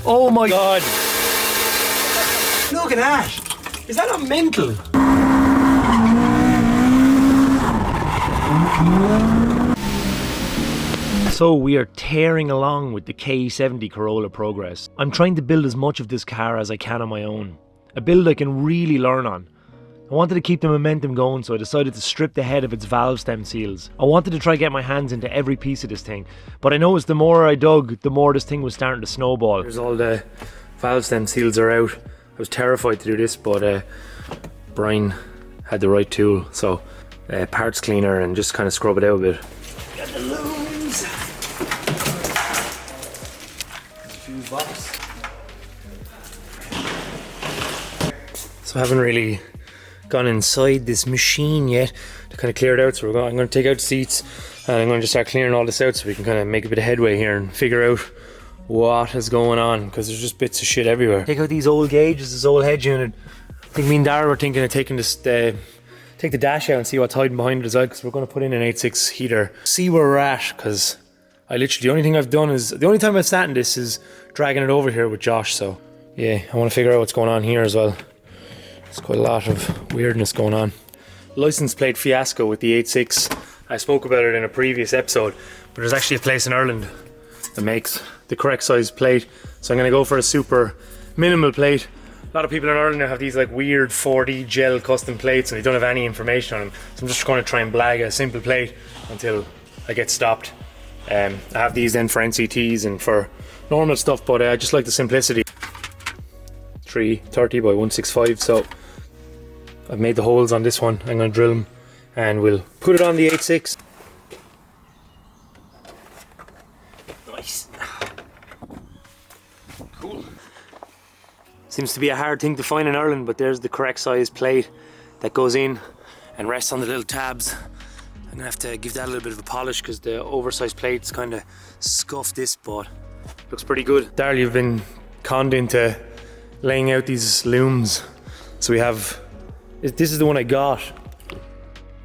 Oh my God. Look at that. Is that not mental? So we are tearing along with the KE70 Corolla Progress. I'm trying to build as much of this car as I can on my own. A build I can really learn on. I wanted to keep the momentum going, so I decided to strip the head of its valve stem seals. I wanted to try to get my hands into every piece of this thing, but I noticed the more I dug, the more this thing was starting to snowball. There's all the valve stem seals are out. I was terrified to do this, but Brian had the right tool, so parts cleaner and just kind of scrub it out a bit. Got the looms. Fuse box. So I haven't really gone inside this machine yet to kind of clear it out, so I'm going to take out the seats and I'm going to just start clearing all this out so we can kind of make a bit of headway here and figure out what is going on, because there's just bits of shit everywhere. Take out these old gauges, this old head unit. I think me and Dara were thinking of taking this, take the dash out and see what's hiding behind it as well, because we're going to put in an 8.6 heater. See where we're at, because I literally, the only thing I've done is, the only time I've sat in this is dragging it over here with Josh, so yeah, I want to figure out what's going on here as well. There's quite a lot of weirdness going on. License plate fiasco with the 8.6. I spoke about it in a previous episode, but there's actually a place in Ireland that makes the correct size plate, so I'm going to go for a super minimal plate. A lot of people in Ireland now have these like weird 4D gel custom plates and they don't have any information on them, so I'm just going to try and blag a simple plate until I get stopped. I have these then for NCTs and for normal stuff, but I just like the simplicity. 330 by 165, so I've made the holes on this one. I'm going to drill them and we'll put it on the 8.6. Nice. Cool. Seems to be a hard thing to find in Ireland, but there's the correct size plate that goes in and rests on the little tabs. I'm going to have to give that a little bit of a polish because the oversized plates kind of scuffed this, but looks pretty good. Darryl, you've been conned into laying out these looms. So we have, this is the one I got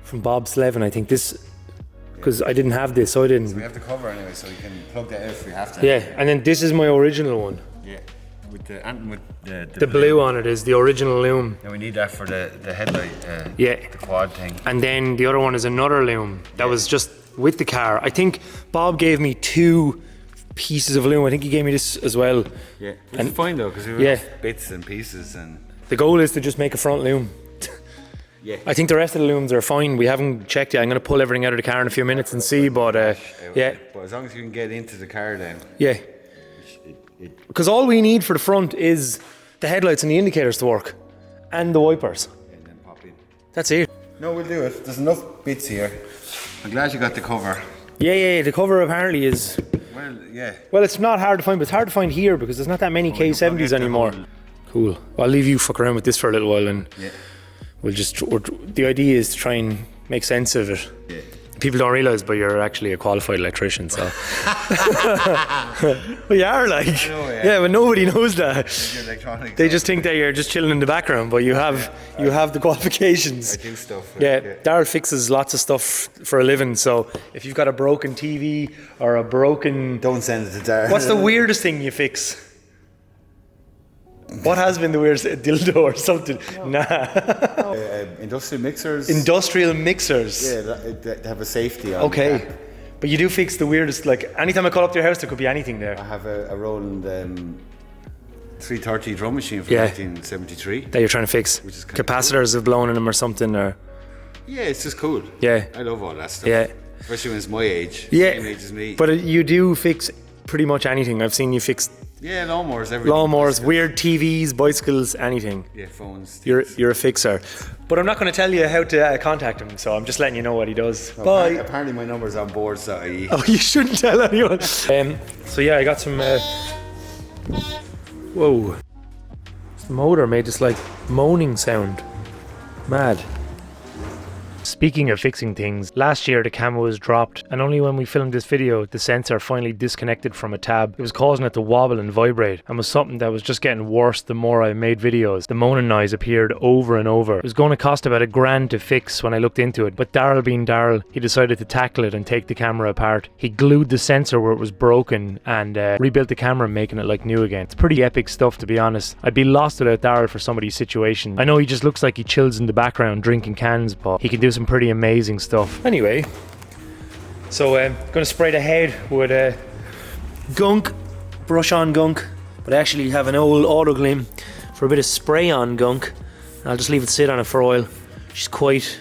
from Bob Slevin, I think. This, because I didn't have this, so I didn't. So we have the cover anyway, so you can plug that out if we have to. Yeah, and then this is my original one. Yeah, with the blue on it is the original loom. Yeah, we need that for the headlight, yeah, the quad thing. And then the other one is another loom that was just with the car. I think Bob gave me 2 pieces of loom. I think he gave me this as well. Yeah, it's fine though, because we have bits and pieces, and the goal is to just make a front loom. Yeah, I think the rest of the looms are fine. We haven't checked yet. I'm going to pull everything out of the car in a few minutes and see, but yeah. But as long as you can get into the car then. Yeah. Because all we need for the front is the headlights and the indicators to work, and the wipers. And then pop in. That's it. No, we'll do it. There's enough bits here. I'm glad you got the cover. Yeah, the cover apparently is... Well, yeah. Well, it's not hard to find, but it's hard to find here because there's not that many K70s anymore. Cool. Well, I'll leave you fuck around with this for a little while, and we'll just... the idea is to try and make sense of it. Yeah. People don't realise, but you're actually a qualified electrician, so... Well, you are, like... I know, yeah, but nobody knows that. They just think that you're just chilling in the background, but you have the qualifications. I do stuff. Yeah, Darryl fixes lots of stuff for a living, so if you've got a broken TV or a broken... Don't send it to Darryl. What's the weirdest thing you fix? What has been the weirdest? A dildo or something? No. Nah. Industrial mixers. Industrial mixers. Yeah, they have a safety on. Okay. But you do fix the weirdest, like anytime I call up to your house there could be anything there. I have a Roland 330 drum machine from 1973. That you're trying to fix. Which is capacitors have blown in them or something, or... Yeah, it's just cool. Yeah. I love all that stuff. Yeah. Especially when it's my age. Yeah. Same age as me. But you do fix pretty much anything. I've seen you fix... Yeah, lawnmowers, everything. Lawnmowers, weird TVs, bicycles, anything. Yeah, phones. You're a fixer. But I'm not going to tell you how to contact him, so I'm just letting you know what he does. No, Bye. Apparently my number's on boards.ie. Oh, you shouldn't tell anyone. So yeah, I got some... Whoa. The motor made this like moaning sound. Mad. Speaking of fixing things, last year the camera was dropped, and only when we filmed this video the sensor finally disconnected from a tab. It was causing it to wobble and vibrate, and was something that was just getting worse the more I made videos. The moaning noise appeared over and over. It was going to cost about $1,000 to fix when I looked into it, but Daryl being Daryl, he decided to tackle it and take the camera apart. He glued the sensor where it was broken and rebuilt the camera, making it like new again. It's pretty epic stuff, to be honest. I'd be lost without Daryl for somebody's situation. I know he just looks like he chills in the background drinking cans, but he can do some pretty amazing stuff. Anyway, so I'm gonna spray the head with gunk, brush on gunk, but I actually have an old auto glim for a bit of spray on gunk. I'll just leave it sit on it for a while. She's quite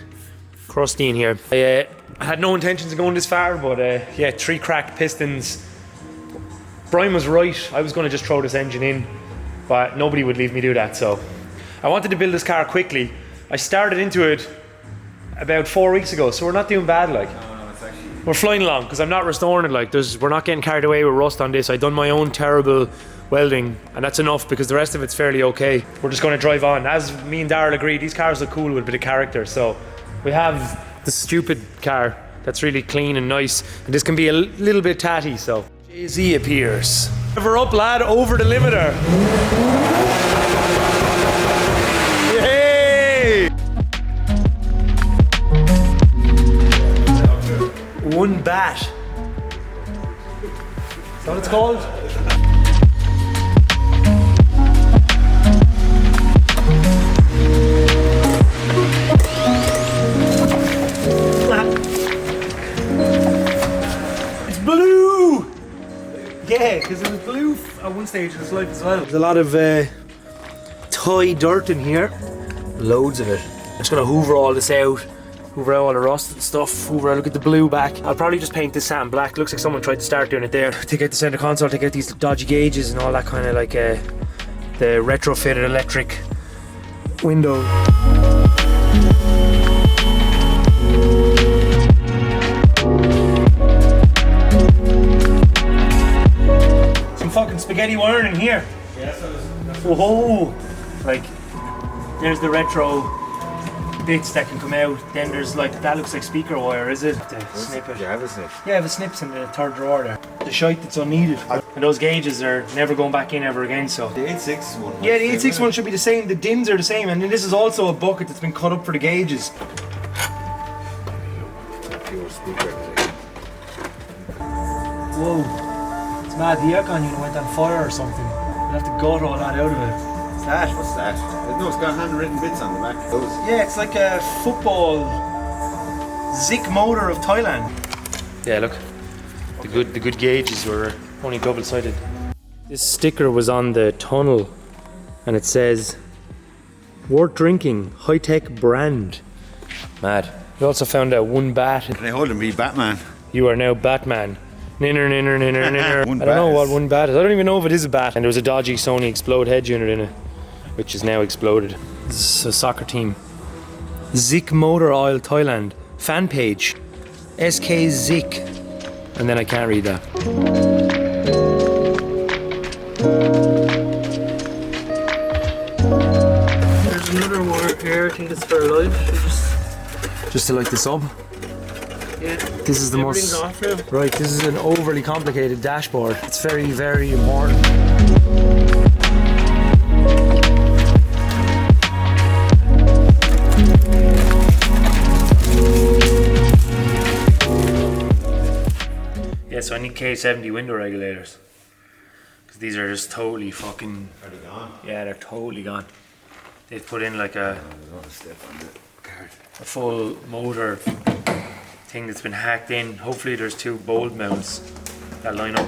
crusty in here. I had no intentions of going this far, but yeah, 3 cracked pistons. Brian was right. I was going to just throw this engine in, but nobody would leave me do that, so I wanted to build this car quickly. I started into it about 4 weeks ago, so we're not doing bad, like. No, it's actually... We're flying along, because I'm not restoring it, like. We're not getting carried away with rust on this. I've done my own terrible welding, and that's enough, because the rest of it's fairly okay. We're just going to drive on. As me and Daryl agreed, these cars look cool with a bit of character, so we have the stupid car that's really clean and nice, and this can be a little bit tatty, so. Jay-Z appears. We're up, lad, over the limiter. Yay! One bat. Is that what it's called? It's blue! Yeah, because it was blue at one stage of its life as well. There's a lot of toy dirt in here. Loads of it. I'm just gonna hoover all this out. Hoover out all the rust and stuff. Hoover out, look at the blue back. I'll probably just paint this satin black. Looks like someone tried to start doing it there. Take out the center console, take out these dodgy gauges and all that kind of like the retrofitted electric window. Some fucking spaghetti wiring in here. Yeah, so Whoa! Like, there's the retro bits that can come out. Then there's like, that looks like speaker wire, is it? The snippet. you have a snip. Yeah, I have a snips in the third drawer there. The shite that's unneeded. And those gauges are never going back in ever again, so. The 86 one. Yeah, the 86 one should be the same. The DINs are the same, and then this is also a bucket that's been cut up for the gauges. Pure speaker. Whoa. It's mad, the aircon unit went on fire or something. You'll have to gut all that out of it. What's that? What's that? No, it's got handwritten bits on the back. Those. Yeah, it's like a football Zik motor of Thailand. Yeah, look, the good gauges were only double-sided. This sticker was on the tunnel, and it says, "Worth drinking, high-tech brand." Mad. We also found out one bat. Can I hold him be Batman? You are now Batman. Ninner, ninner, ninner, ninner. One I don't know bat what is- one bat is. I don't even know if it is a bat. And there was a dodgy Sony Explode head unit in it, which is now exploded. This is a soccer team. Zik Motor Oil Thailand. Fan page. SK Zik. And then I can't read that. There's another wire here. I think it's for life. Just to light this up. Yeah. This is the Everything's most. off now. Right, this is an overly complicated dashboard. It's very, very important. Yeah, so I need KE70 window regulators. Because these are just totally fucking... Are they gone? Yeah, they're totally gone. They've put in like a There's not a step on the card. full motor thing that's been hacked in. Hopefully there's 2 bolt mounts that line up.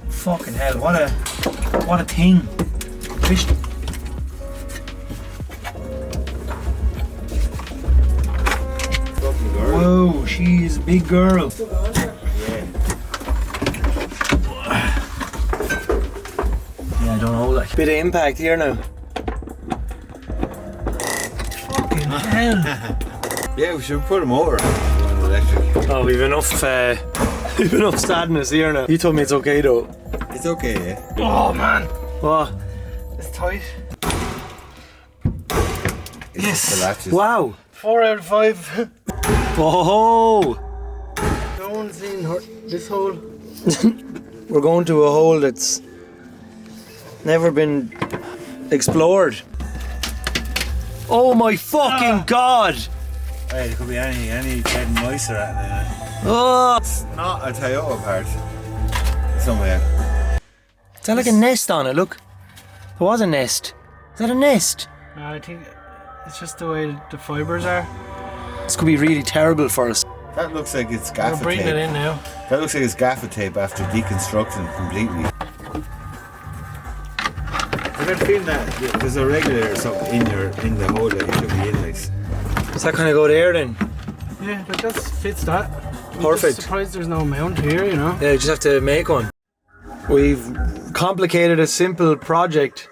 Fucking hell, what a thing. Fish. Whoa, she's a big girl. Yeah, I don't know, like bit of impact here now. down. Yeah, we should put them over on the electric. Oh, we've enough sadness here now. You told me it's okay though. It's okay, yeah. Oh man. What? It's tight. Yes. The latches. Wow. 4 out of 5. Oh. No one's seen this hole. We're going to a hole that's never been explored. Oh my fucking god! Hey, there could be any dead mice or anything. Oh! It's not a Toyota part. Somewhere. Is that like a nest on it? Look. There was a nest. Is that a nest? No, I think it's just the way the fibres are. This could be really terrible for us. That looks like it's We're gaffer breathing tape. it in now. That looks like it's gaffer tape after deconstructing completely. I got a feeling that there's a regulator or something in the hole that it should be in this. Does that kind of go there then? Yeah, but that fits that. I'm Perfect. just surprised there's no mount here, you know. Yeah, you just have to make one. We've complicated a simple project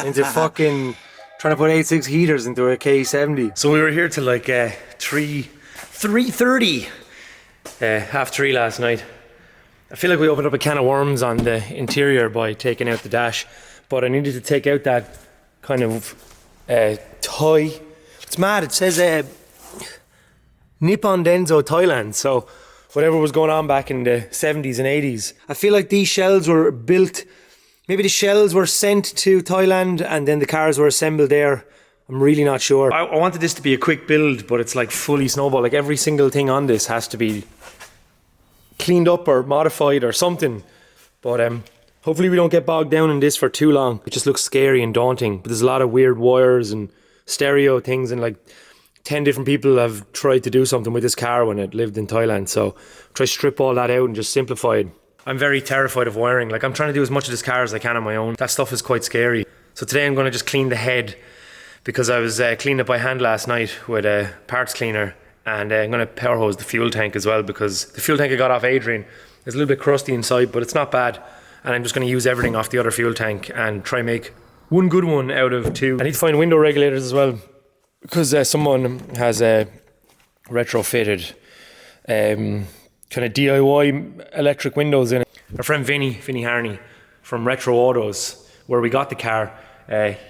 into fucking trying to put 8.6 heaters into a KE70. So we were here till like 3:30, 3:30 last night. I feel like we opened up a can of worms on the interior by taking out the dash, but I needed to take out that kind of toy. It's mad, it says Nippon Denso Thailand, so whatever was going on back in the 70s and 80s. I feel like these shells were built, maybe the shells were sent to Thailand and then the cars were assembled there. I'm really not sure. I wanted this to be a quick build, but it's like fully snowball. Like every single thing on this has to be cleaned up or modified or something. But hopefully we don't get bogged down in this for too long. It just looks scary and daunting. But there's a lot of weird wires and stereo things, and like 10 different people have tried to do something with this car when it lived in Thailand. So try to strip all that out and just simplify it. I'm very terrified of wiring. Like I'm trying to do as much of this car as I can on my own. That stuff is quite scary. So today I'm going to just clean the head, because I was cleaning it by hand last night with a parts cleaner, and I'm going to power hose the fuel tank as well, because the fuel tank I got off Adrian is a little bit crusty inside, but it's not bad. And I'm just going to use everything off the other fuel tank and try make one good one out of two. I need to find window regulators as well, because someone has retrofitted kind of DIY electric windows in it. Our friend Vinny Harney from Retro Autos, where we got the car,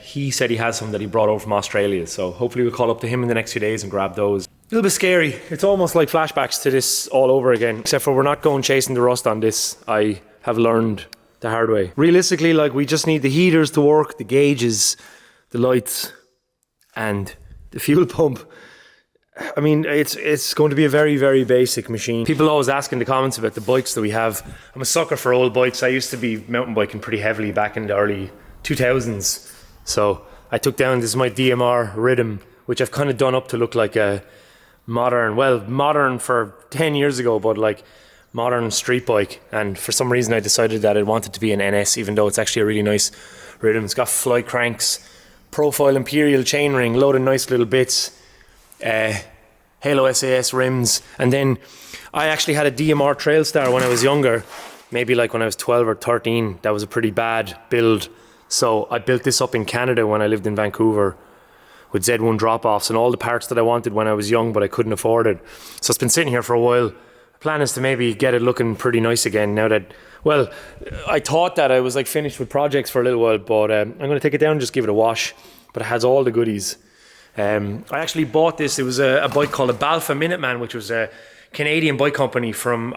he said he has some that he brought over from Australia, so hopefully we'll call up to him in the next few days and grab those. A little bit scary. It's almost like flashbacks to this all over again, except for we're not going chasing the rust on this. I have learned the hard way. Realistically, like, we just need the heaters to work, the gauges, the lights, and the fuel pump. I mean, it's going to be a very, very basic machine. People always ask in the comments about the bikes that we have. I'm a sucker for old bikes. I used to be mountain biking pretty heavily back in the early 2000s. So I took down, this is my DMR Rhythm, which I've kind of done up to look like a modern for 10 years ago, but like modern street bike. And for some reason I decided that I wanted to be an NS, even though it's actually a really nice Rhythm. It's got fly cranks, profile Imperial chainring, load of nice little bits, Halo SAS rims. And then I actually had a DMR Trailstar when I was younger, maybe like when I was 12 or 13. That was a pretty bad build. So I built this up in Canada when I lived in Vancouver with Z1 drop-offs and all the parts that I wanted when I was young, but I couldn't afford it. So it's been sitting here for a while. The plan is to maybe get it looking pretty nice again now that, well, I thought that I was like finished with projects for a little while, but I'm going to take it down and just give it a wash. But it has all the goodies. I actually bought this. It was a bike called a Balfa Minuteman, which was a Canadian bike company from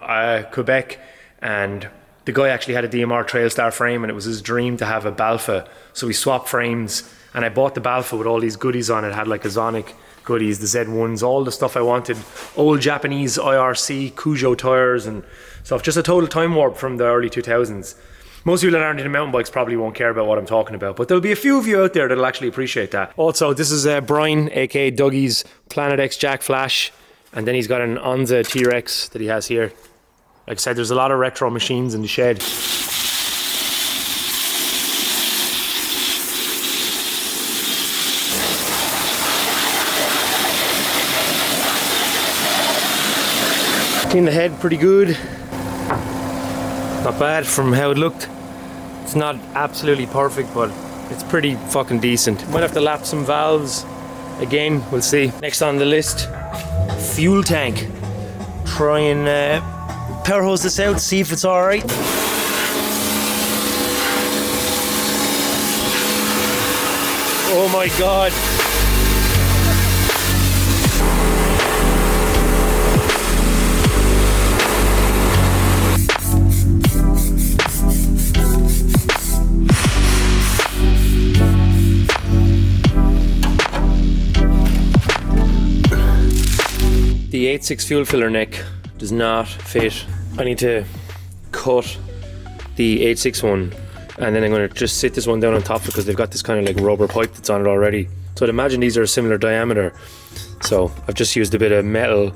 Quebec, and the guy actually had a DMR Trailstar frame, and it was his dream to have a Balfa. So we swapped frames, and I bought the Balfa with all these goodies on it. It had like Azonic goodies, the Z1s, all the stuff I wanted. Old Japanese IRC, Cujo tires and stuff. Just a total time warp from the early 2000s. Most people that aren't into mountain bikes probably won't care about what I'm talking about, but there'll be a few of you out there that'll actually appreciate that. Also, this is Brian, aka Dougie's Planet X Jack Flash, and then he's got an Onza T-Rex that he has here. Like I said, there's a lot of retro machines in the shed. Clean the head pretty good. Not bad from how it looked. It's not absolutely perfect, but it's pretty fucking decent. Might have to lap some valves again, we'll see. Next on the list, fuel tank. Try and power hose this out, see if it's alright. Oh my god. The 8.6 fuel filler neck does not fit. I need to cut the 8.6 one, and then I'm going to just sit this one down on top because they've got this kind of like rubber pipe that's on it already. So I'd imagine these are a similar diameter. So I've just used a bit of metal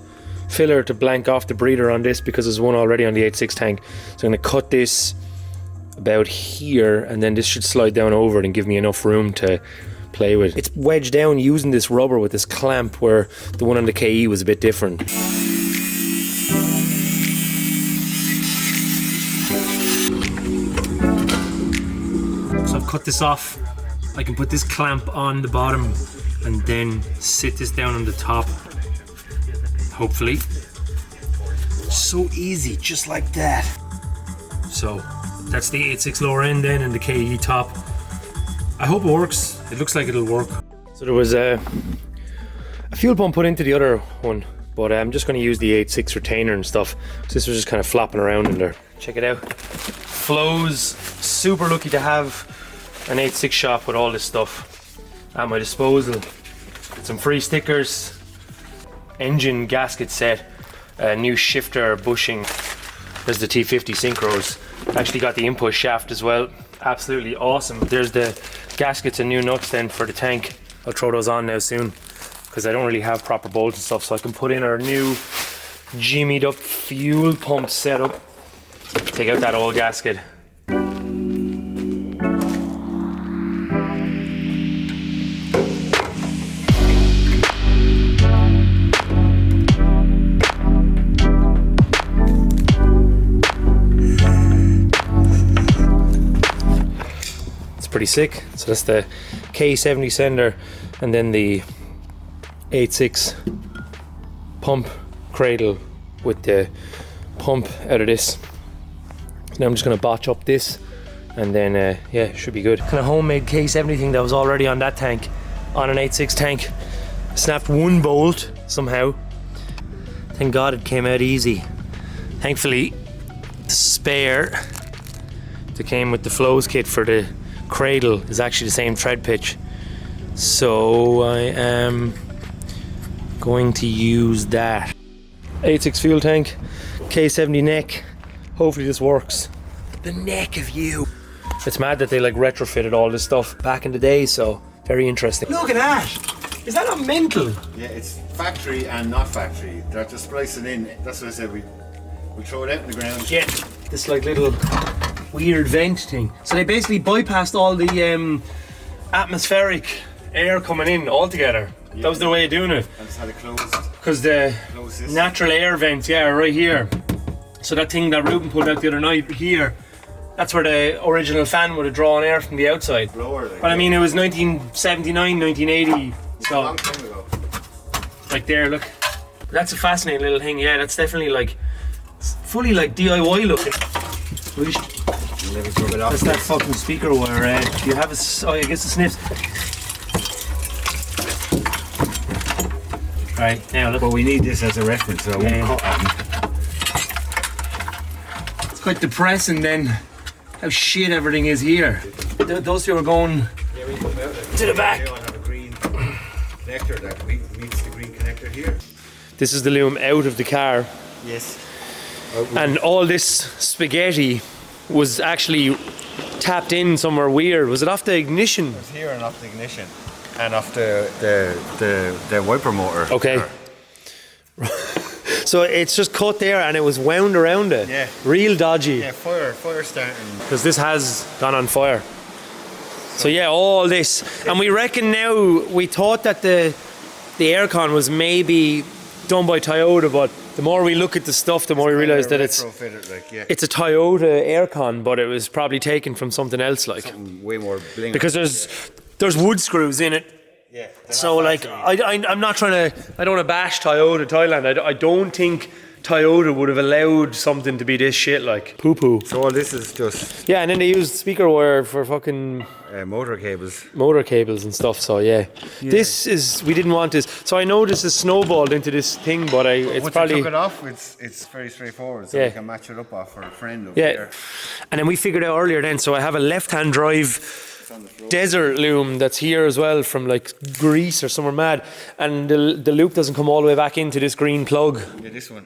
filler to blank off the breather on this because there's one already on the 8.6 tank. So I'm going to cut this about here, and then this should slide down over it and give me enough room to play with. It's wedged down using this rubber with this clamp, where the one on the KE was a bit different. So I've cut this off. I can put this clamp on the bottom and then sit this down on the top, hopefully. So easy, just like that. So that's the 8.6 lower end then, and the KE top. I hope it works. It looks like it'll work. So there was a fuel pump put into the other one, but I'm just going to use the 8.6 retainer and stuff. So this was just kind of flopping around in there. Check it out. Flows. Super lucky to have an 8.6 shop with all this stuff at my disposal. Some free stickers, engine gasket set, a new shifter bushing. There's the T50 synchros. Actually got the input shaft as well. Absolutely awesome. There's the gaskets and new nuts then for the tank. I'll throw those on now soon because I don't really have proper bolts and stuff, so I can put in our new jimmied up fuel pump setup. Take out that old gasket. Pretty sick. So that's the KE70 sender, and then the 8.6 pump cradle with the pump out of this. Now I'm just going to botch up this, and then yeah, it should be good. Kind of homemade KE70 thing that was already on that tank, on an 8.6 tank. Snapped one bolt somehow. Thank God it came out easy. Thankfully the spare that came with the flows kit for the cradle is actually the same thread pitch, so I am going to use that. 8.6 fuel tank, K70 neck. Hopefully this works. The neck of you. It's mad that they like retrofitted all this stuff back in the day, so very interesting. Look at that. Is that not mental? Yeah, it's factory and not factory. They're just splicing in. That's what I said. We throw it out in the ground. Yeah, this like little weird vent thing. So they basically bypassed all the atmospheric air coming in altogether. Yeah. That was their way of doing it. And just had it closed. Because the natural air vents, yeah, are right here. So that thing that Ruben pulled out the other night here, that's where the original fan would have drawn air from the outside. Blower, like, but I mean, it was 1979, 1980. So, a long time ago. Like there, look. That's a fascinating little thing. Yeah, that's definitely like fully like DIY looking. That's that fucking speaker wire. Do you have a? Oh, I guess the snips. Right now, look. But we need this as a reference, so I won't cut on. It's quite depressing then, how shit everything is here. Those two are going to the back. I have a green connector that meets the green connector here. This is the loom out of the car. Yes. And all this spaghetti was actually tapped in somewhere weird. Was it off the ignition? It was here and off the ignition. And off the wiper motor. Okay. So it's just cut there and it was wound around it. Yeah. Real dodgy. Yeah, fire starting. Because this has gone on fire. So yeah, all this. And we reckon now, we thought that the aircon was maybe done by Toyota, but the more we look at the stuff, the more we realise that it's a Toyota aircon, but it was probably taken from something else, like something way more bling. because there's wood screws in it. Yeah. So like, I'm not trying to, I don't want to bash Toyota Thailand. I don't think Toyota would have allowed something to be this shit, like poo-poo. So all this is just Yeah, and then they used speaker wire for fucking motor cables. motor cables and stuff, so yeah. This is, we didn't want this. So I know this is snowballed into this thing, but it's Once probably... you took it off, it's very straightforward, so Yeah. we can match it up off for a friend over Yeah, there. and then we figured out earlier then, so I have a left-hand drive desert loom that's here as well from like Greece or somewhere mad, and the loop doesn't come all the way back into this green plug. Yeah, this one.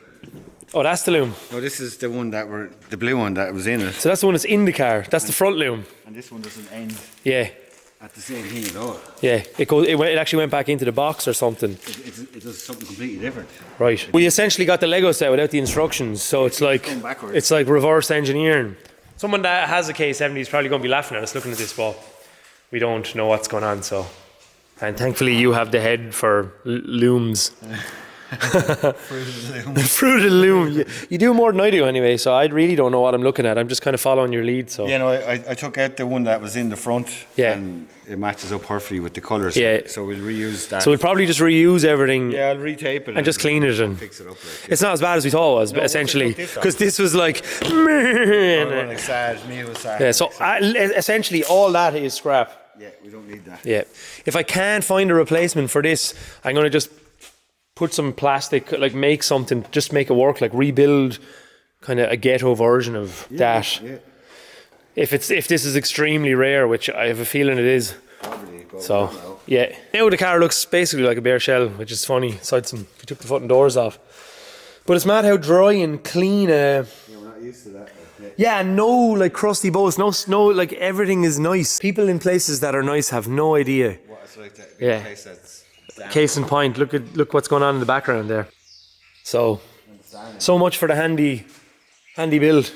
Oh, that's the loom. No, this is the one the blue one that was in it. So that's the one that's in the car. That's the front loom. And this one doesn't end Yeah, at the same thing at all. yeah. It actually went back into the box or something. It does something completely different. Right. We essentially got the Lego set without the instructions, so it's like going backwards. it's like reverse engineering. Someone that has a KE70 is probably going to be laughing at us looking at this, but we don't know what's going on. So, and thankfully you have the head for looms. Fruited loom. You do more than I do anyway, so I really don't know what I'm looking at. I'm just kind of following your lead. So Yeah, no, I took out the one that was in the front. Yeah. And it matches up perfectly with the colours. Yeah. So we'll reuse that. So we'll probably just reuse everything. Yeah, I'll retape it and just clean it and fix it up. Like. it's not as bad as we thought it was, but once I essentially, took this off- because this was like, Like sad, me was sad. yeah. So essentially, all that is scrap. Yeah, we don't need that. Yeah. If I can't find a replacement for this, I'm going to just put some plastic, like make something, just make it work, like rebuild kind of a ghetto version of that. Yeah. If this is extremely rare, which I have a feeling it is. Probably. But So we don't know. yeah. Now the car looks basically like a bare shell, which is funny. Aside from we took the fucking doors off. But it's mad how dry and clean. Yeah, we're not used to that. Yeah, no like crusty boats, no snow, like everything is nice. People in places that are nice have no idea. What it's like that Yeah. place that's damp. Case in point, look what's going on in the background there. So much for the handy build.